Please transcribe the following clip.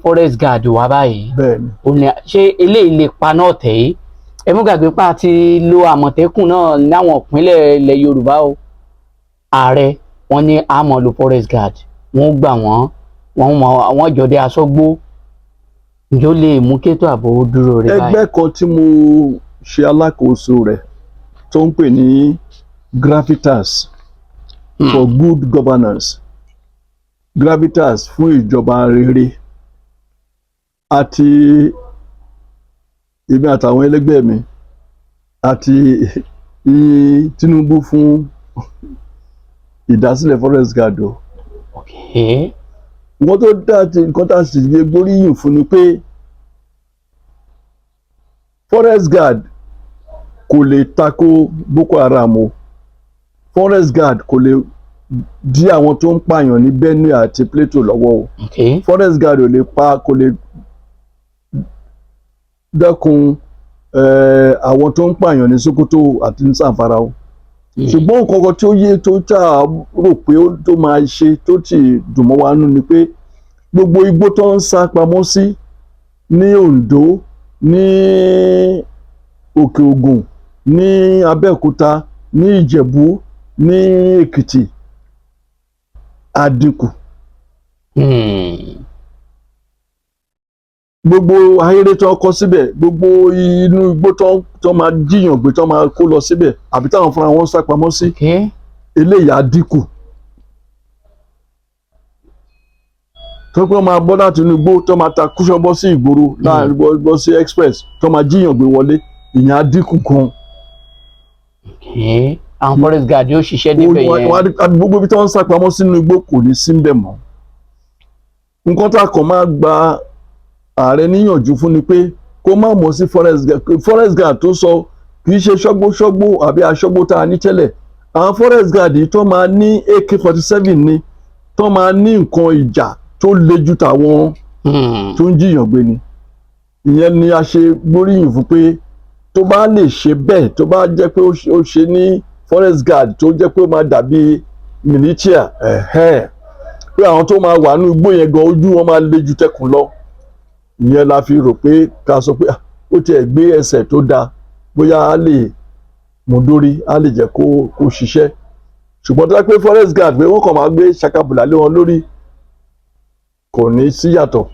forest guard wà báyìí. bẹ́ẹ̀ni. ó ní ṣé eléyìí lè paná ọ̀tẹ̀ yìí ẹ mú gbàgbé pa ti lo àmọ̀tẹ́kùn náà láwọn ìpínlẹ̀ ilẹ̀ Yorùbá o ààrẹ wọn ní àmọ́ lo forest guard wọ́n gbà wọ́n jọdẹ aṣọ́gbó ǹjọ́ lè mú kétò ààbò dúró rẹ báyìí. ẹgbẹ́ kan tí mo ṣe alákòóso rẹ̀ tó ń pè ní Gravitas for good governance, Gravitas fún ìjọba rere, àti èmi àtàwọn ẹlẹgbẹ́ mi àti Tinubu fún ìdásílẹ̀ forest guard o. Okay. nǹkan tó dáa ti nǹkan tá a sì lè gbóríyìn fún ni pé forest guard kò lè tako Boko Haram o, forest guard kò lè dí àwọn tó ń pààyàn ní Benue àti Plateau lọ́wọ́ o. Okay. forest guard kò lè dẹ́kun àwọn tó ń pààyàn ní Sokoto àti ní Zamfara o. ṣùgbọ́n nǹkan kan tí ó yé tó tá a rò pé tó máa ṣe tó ti dùn mọ́ wa nú ni pé gbogbo igbó tó ń sá pamọ́ sí ní Ondo, ní Òkè Ògùn, ní Abẹ́òkúta, ní Ìjẹ̀bú, ní Èkìtì á dínkù. gbogbo ahéré tó kọ́ síbẹ̀, gbogbo inú igbó tó máa jíyàn gbé tó máa kó lọ síbẹ̀ àbí táwọn fúnra wọn sá pamọ́ sí, Okay. eléyìí á dínkù. tó pé wọ́n máa bọ́ láti inú igbó tó máa ta kúṣọ́ bọ́ sí ìgboro láàrin bọ́ sí express tó máa jíyàn gbé wọlé, ìyẹn á dínkù gan. Okay. àwọn forest guard yóò ṣiṣẹ́ níbẹ̀ yẹn. gbogbo ibi tí wọ́n ń sá pamọ́ sínú igbó kò ní sí níbẹ̀ mọ́. nǹkan tá a kàn máa gba ààrẹ níyànjú fún ni pé kó má mọ̀ sí forest guard tó sọ kì í ṣe ṣọ́gbó àbí aṣọ́gbó tá a ní tẹ́lẹ̀. àwọn forest guard yìí tó máa ní AK-47 ni, tó máa ní nǹkan ìjà tó le jù tàwọn tó ń jiyàn gbé ni. ìyẹn ni a ṣe gbóríyìn fún pé tó bá lè ṣe bẹ́ẹ̀, tó bá jẹ́ pé ó ṣe ní forest guard tó jẹ́ pé ó máa dàbí militia, pé àwọn tó máa wà ní igbó yẹn gan ojú wọn máa le ju tẹkùn lọ. ìyẹn la fi rò pé ká sọ pé ó tiẹ̀ gbé ẹsẹ̀ tó dáa, bóyá á lè mú dórí, á lè jẹ́ kó ṣiṣẹ́. ṣùgbọ́n tó bá pé forest guard pé wọ́n kàn máa gbé ṣakabùlà lé wọn lórí, kò ní sí yàtọ̀.